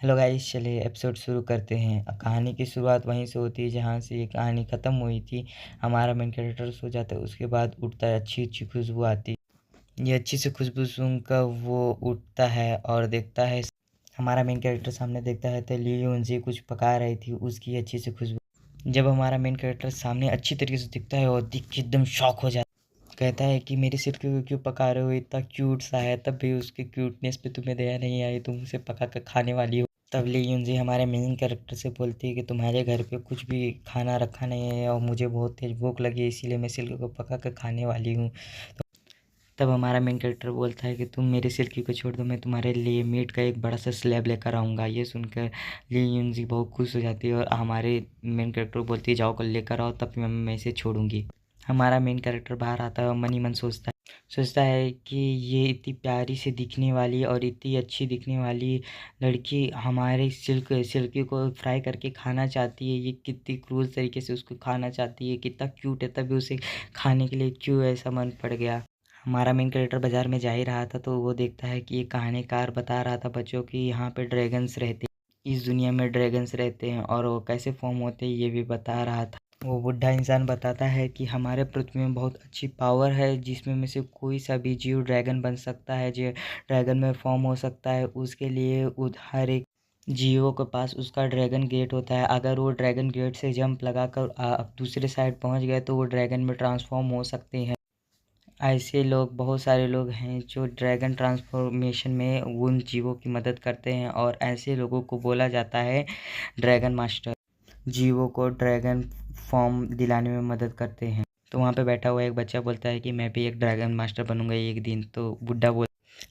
Hello guys, चलिए episode शुरू करते हैं। कहानी की शुरुआत वहीं से होती है जहाँ से ये कहानी ख़त्म हुई थी। हमारा मेन कैरेक्टर सो जाता है, उसके बाद उठता है, अच्छी अच्छी खुशबू आती है। ये अच्छी सी खुशबू सुनकर वो उठता है और देखता है, हमारा मेन कैरेक्टर सामने देखता है तो ली यूनजी कुछ पका रही थी, उसकी अच्छी सी खुशबू। जब हमारा मेन कैरेक्टर सामने अच्छी तरीके से दिखता है और दिख के एकदम शॉक हो जाता है। कहता है कि मेरे सिर क्यों क्यों पका रहे हो, इतना क्यूट सा है, तब भी उसके क्यूटनेस पे तुम्हें दया नहीं आई, तुम उसे पका कर खाने वाली हो। तब ली यूनजी हमारे मेन कैरेक्टर से बोलती है कि तुम्हारे घर पे कुछ भी खाना रखा नहीं है और मुझे बहुत तेज भूख लगी है, इसीलिए मैं सिल्की को पका कर खाने वाली हूँ। तब हमारा मेन कैरेक्टर बोलता है कि तुम मेरे सिल्की को छोड़ दो, मैं तुम्हारे लिए मीट का एक बड़ा सा स्लैब लेकर आऊँगा। ये सुनकर ली यूनजी बहुत खुश हो जाती है और हमारे मेन कैरेक्टर को बोलती है जाओ कल लेकर आओ, तब मैं इसे छोड़ूंगी। हमारा मेन कैरेक्टर बाहर आता है और मन ही मन सोचता है कि ये इतनी प्यारी से दिखने वाली और इतनी अच्छी दिखने वाली लड़की हमारे सिल्की को फ्राई करके खाना चाहती है। ये कितनी क्रूर तरीके से उसको खाना चाहती है, कितना क्यूट है, तभी उसे खाने के लिए क्यों ऐसा मन पड़ गया। हमारा मेन कैरेक्टर बाजार में जा ही रहा था तो वो देखता है कि ये कहानीकार बता रहा था बच्चों की यहाँ पे ड्रैगन्स रहते हैं, इस दुनिया में ड्रैगन्स रहते हैं और वो कैसे फॉर्म होते हैं ये भी बता रहा था। वो बुढ़ा इंसान बताता है कि हमारे पृथ्वी में बहुत अच्छी पावर है जिसमें में से कोई सा भी जीव ड्रैगन बन सकता है, जो ड्रैगन में फॉर्म हो सकता है। उसके लिए हर एक जीवों के पास उसका ड्रैगन गेट होता है। अगर वो ड्रैगन गेट से जंप लगाकर दूसरे साइड पहुंच गए तो वो ड्रैगन में ट्रांसफॉर्म हो सकते हैं। ऐसे लोग बहुत सारे लोग हैं जो ड्रैगन ट्रांसफॉर्मेशन में उन जीवों की मदद करते हैं और ऐसे लोगों को बोला जाता है ड्रैगन मास्टर। जीवों को ड्रैगन फॉर्म दिलाने में मदद करते हैं। तो वहाँ पे बैठा हुआ एक बच्चा बोलता है कि मैं भी एक ड्रैगन मास्टर बनूंगा एक दिन। तो बुड्ढा बोल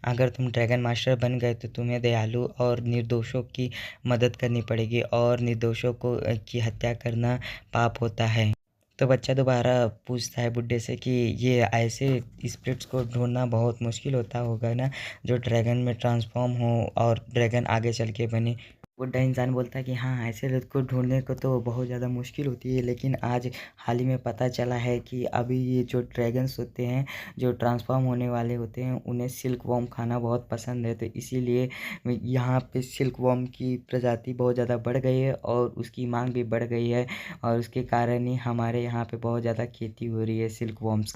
अगर तुम ड्रैगन मास्टर बन गए तो तुम्हें दयालु और निर्दोषों की मदद करनी पड़ेगी और निर्दोषों को की हत्या करना पाप होता है। तो बच्चा दोबारा पूछता है बुड्ढे से कि ये ऐसे स्पिरिट्स को ढूंढना बहुत मुश्किल होता होगा ना, जो ड्रैगन में ट्रांसफॉर्म हो और ड्रैगन आगे चल के बने। बुड्ढा इंसान बोलता है कि हाँ, ऐसे लोग को ढूंढने को तो बहुत ज़्यादा मुश्किल होती है, लेकिन आज हाल ही में पता चला है कि अभी ये जो ड्रैगन्स होते हैं, जो ट्रांसफॉर्म होने वाले होते हैं, उन्हें सिल्क वॉर्म खाना बहुत पसंद है। तो इसीलिए यहाँ पे सिल्क वॉर्म की प्रजाति बहुत ज़्यादा बढ़ गई है और उसकी मांग भी बढ़ गई है और उसके कारण ही हमारे यहाँ पे बहुत ज़्यादा खेती हो रही है सिल्क वॉर्म्स।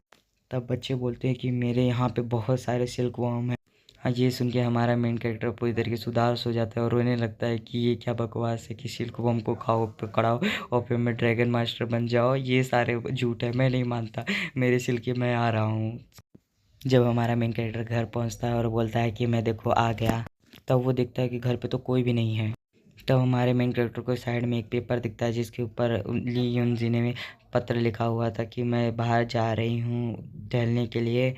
तब बच्चे बोलते हैं कि मेरे यहाँ पे बहुत सारे सिल्क वॉर्म हैं। हाँ, ये सुन के हमारा मेन कैरेक्टर पूरी तरीके से उदास हो जाता है और रोने लगता है कि ये क्या बकवास है कि सिल्क वॉर्म को खाओ पकड़ाओ और फिर मैं ड्रैगन मास्टर बन जाओ, ये सारे झूठ है, मैं नहीं मानता, मेरे सिल्की मैं आ रहा हूँ। जब हमारा मेन कैरेक्टर घर पहुँचता है और बोलता है कि मैं देखो आ गया, तब वो देखता है कि घर पे तो कोई भी नहीं है। तब हमारे मेन कैरेक्टर को साइड में एक पेपर दिखता है जिसके ऊपर ली यूनजी ने पत्र लिखा हुआ था कि मैं बाहर जा रही हूँ टहलने के लिए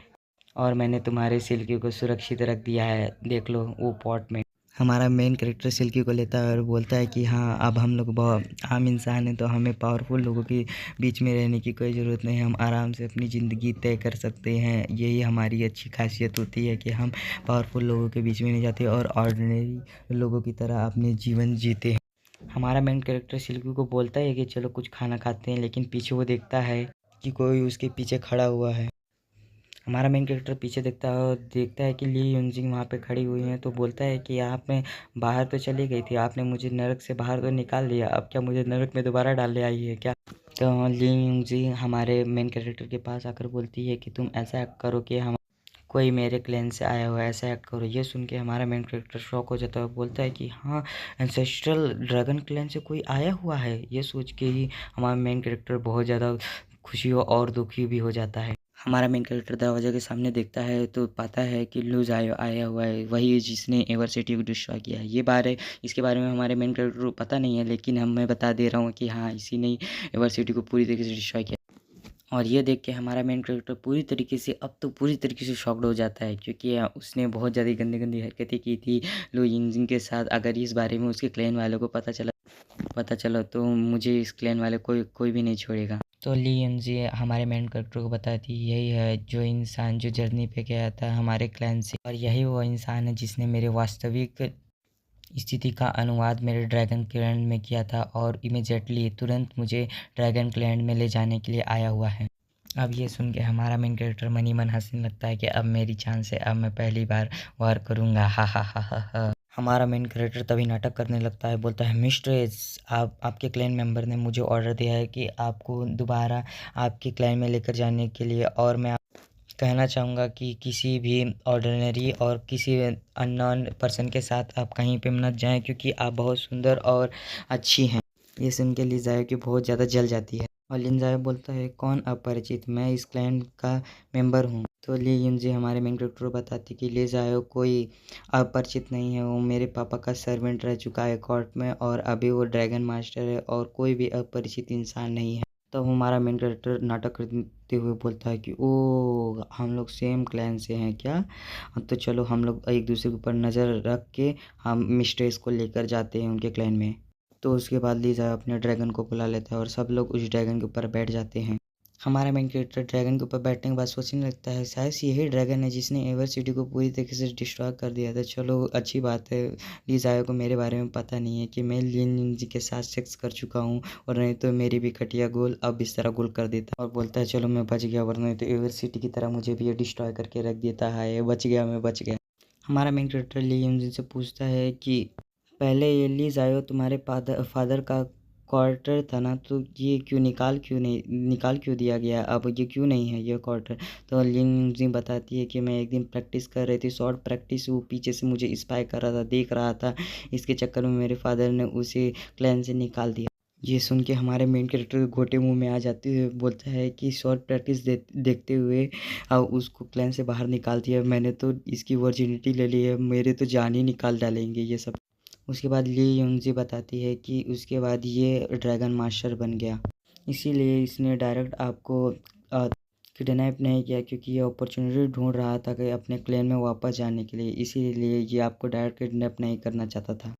और मैंने तुम्हारे सिल्की को सुरक्षित रख दिया है, देख लो वो पॉट में। हमारा मेन कैरेक्टर सिल्की को लेता है और बोलता है कि हाँ, अब हम लोग बहुत आम इंसान हैं तो हमें पावरफुल लोगों के बीच में रहने की कोई ज़रूरत नहीं है, हम आराम से अपनी ज़िंदगी तय कर सकते हैं। यही हमारी अच्छी खासियत होती है कि हम पावरफुल लोगों के बीच में नहीं जाते और ऑर्डिनरी लोगों की तरह अपने जीवन जीते हैं। हमारा मेन कैरेक्टर सिल्की को बोलता है कि चलो कुछ खाना खाते हैं, लेकिन पीछे वो देखता है कि कोई उसके पीछे खड़ा हुआ है। हमारा मेन कैरेक्टर पीछे देखता है और देखता है कि ली यूनजिंग वहाँ पे खड़ी हुई है। तो बोलता है कि आप में बाहर तो चली गई थी, आपने मुझे नरक से बाहर तो निकाल दिया, अब क्या मुझे नरक में दोबारा डालने आई है क्या। तो ली यूनजिंग हमारे मेन कैरेक्टर के पास आकर बोलती है कि तुम ऐसा एक्ट करो कि हम कोई मेरे क्लैन से आया हुआ है, ऐसा एक्ट करो। ये सुन के हमारा मेन कैरेक्टर शॉक हो जाता है और बोलता है कि हाँ, एंसेस्ट्रल ड्रैगन क्लैन से कोई आया हुआ है। ये सोच के ही हमारा मेन कैरेक्टर बहुत ज़्यादा खुशी और दुखी भी हो जाता है। हमारा मेन कैरेक्टर दरवाजे के सामने देखता है तो पाता है कि लूज आया हुआ है, वही जिसने एवर सिटी को डिस्ट्रॉय किया है। ये बारे इसके बारे में हमारे मेन कैरेक्टर को पता नहीं है, लेकिन मैं बता दे रहा हूँ कि हाँ, इसी ने एवर सिटी को पूरी तरीके से डिस्ट्रॉय किया। और ये देख के हमारा मेन कैरेक्टर पूरी तरीके से अब तो पूरी तरीके से शॉक्ड हो जाता है, क्योंकि उसने बहुत ज़्यादा गंदी गंदी हरकतें की थी लो यिंजिन के साथ। अगर इस बारे में उसके क्लैन वालों को पता चला तो मुझे इस क्लैन वाले कोई भी नहीं छोड़ेगा। तो ली यंजी हमारे मेन कैरेक्टर को बताती यही है जो इंसान जो जर्नी पे गया था हमारे क्लैन से, और यही वो इंसान है जिसने मेरे वास्तविक स्थिति का अनुवाद मेरे ड्रैगन क्लैन में किया था और इमीडिएटली तुरंत मुझे ड्रैगन क्लैन में ले जाने के लिए आया हुआ है। अब ये सुन के हमारा मेन कैरेक्टर मन ही मन हंसने लगता है कि अब मेरी चांस है, अब मैं पहली बार वार करूँगा, हा हा हा हा हा। हमारा मेन कैरेक्टर तभी नाटक करने लगता है, बोलता है मिस्ट्रेस, आपके क्लैन मेंबर ने मुझे ऑर्डर दिया है कि आपको दोबारा आपके क्लैन में लेकर जाने के लिए, और मैं कहना चाहूँगा कि किसी भी ऑर्डिनरी और किसी अननोन पर्सन के साथ आप कहीं पे मत जाएं, क्योंकि आप बहुत सुंदर और अच्छी हैं। ये सुन के ली जायो की बहुत ज़्यादा जल जाती है और लिन जायो बोलता है, कौन अपरिचित, मैं इस क्लैन का मेंबर हूँ। तो ली युनजी हमारे मेन कैरेक्टर को बताती कि ले जायो कोई अपरिचित नहीं है, वो मेरे पापा का सर्वेंट रह चुका है कोर्ट में, और अभी वो ड्रैगन मास्टर है, और कोई भी अपरिचित इंसान नहीं है। तो हमारा मेन कैरेक्टर नाटक करते हुए बोलता है कि ओ, हम लोग सेम क्लैन से हैं क्या, तो चलो हम लोग एक दूसरे के ऊपर नज़र रख के हम मिस्ट्रेस को लेकर जाते हैं उनके क्लैन में। तो उसके बाद लीजा अपने ड्रैगन को बुला लेता है और सब लोग उस ड्रैगन के ऊपर बैठ जाते हैं। हमारा मेन कैरेक्टर ड्रैगन के ऊपर बैठने के बाद सोचने लगता है, शायद यही ड्रैगन है जिसने एवर सिटी को पूरी तरीके से डिस्ट्रॉय कर दिया था। चलो अच्छी बात है, लीजायो को मेरे बारे में पता नहीं है कि मैं लिन जी के साथ सेक्स कर चुका हूँ, और नहीं तो मेरी भी खटिया गोल अब इस तरह गोल कर देता। और बोलता है चलो मैं बच गया, वरना तो एवर सिटी की तरह मुझे भी ये डिस्ट्रॉय करके रख देता है, बच गया, मैं बच गया। हमारा मेन कैरेक्टर ली जी से पूछता है कि पहले ये ली जायो तुम्हारे फादर का क्वार्टर था ना, तो ये निकाल क्यों दिया गया, अब ये क्यों नहीं है ये क्वार्टर। तो लिन जी बताती है कि मैं एक दिन प्रैक्टिस कर रही थी, शॉर्ट प्रैक्टिस, वो पीछे से मुझे स्पाई कर रहा था, देख रहा था, इसके चक्कर में मेरे फादर ने उसे क्लैन से निकाल दिया। ये सुन के हमारे मेन कैरेक्टर घोटे मुंह में आ जाते हुए बोलता है कि शॉर्ट प्रैक्टिस देखते हुए उसको क्लैन से बाहर निकाल दिया, मैंने तो इसकी वर्जिनिटी ले ली है, मेरे तो जान ही निकाल डालेंगे ये सब। उसके बाद ली युनजी बताती है कि उसके बाद ये ड्रैगन मास्टर बन गया, इसीलिए इसने डायरेक्ट आपको किडनैप नहीं किया, क्योंकि ये अपॉर्चुनिटी ढूंढ रहा था कि अपने क्लैन में वापस जाने के लिए, इसीलिए ये आपको डायरेक्ट किडनैप नहीं करना चाहता था।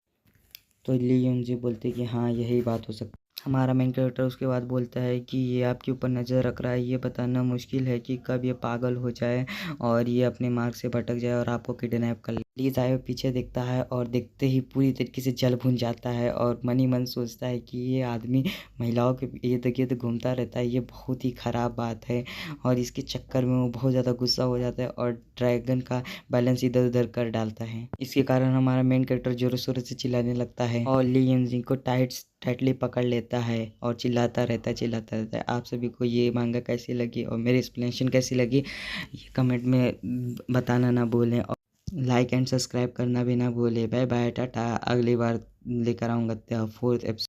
तो ली युनजी बोलते कि हाँ यही बात हो सकती। हमारा मेन कैरेक्टर उसके बाद बोलता है कि ये आपके ऊपर नज़र रख रहा है, ये बताना मुश्किल है कि कब ये पागल हो जाए और ये अपने मार्ग से भटक जाए और आपको किडनैप कर ले। ली जायो पीछे देखता है और देखते ही पूरी तरीके से जल भुन जाता है, और मन ही मन सोचता है कि ये आदमी महिलाओं के इर्द गिर्द घूमता रहता है, ये बहुत ही ख़राब बात है, और इसके चक्कर में वो बहुत ज़्यादा गुस्सा हो जाता है और ड्रैगन का बैलेंस इधर उधर कर डालता है। इसके कारण हमारा मेन कैरेक्टर जोरों शोरों से चिल्लाने लगता है और ली युनजी को टाइटली पकड़ लेता है और चिल्लाता रहता है। आप सभी को ये मांगा कैसी लगी और मेरी एक्सप्लेनेशन कैसी लगी, ये कमेंट में बताना ना भूलें, और लाइक एंड सब्सक्राइब करना भी ना भूलें। बाय बाय, टाटा, अगली बार लेकर आऊँगा 4th एपिसोड।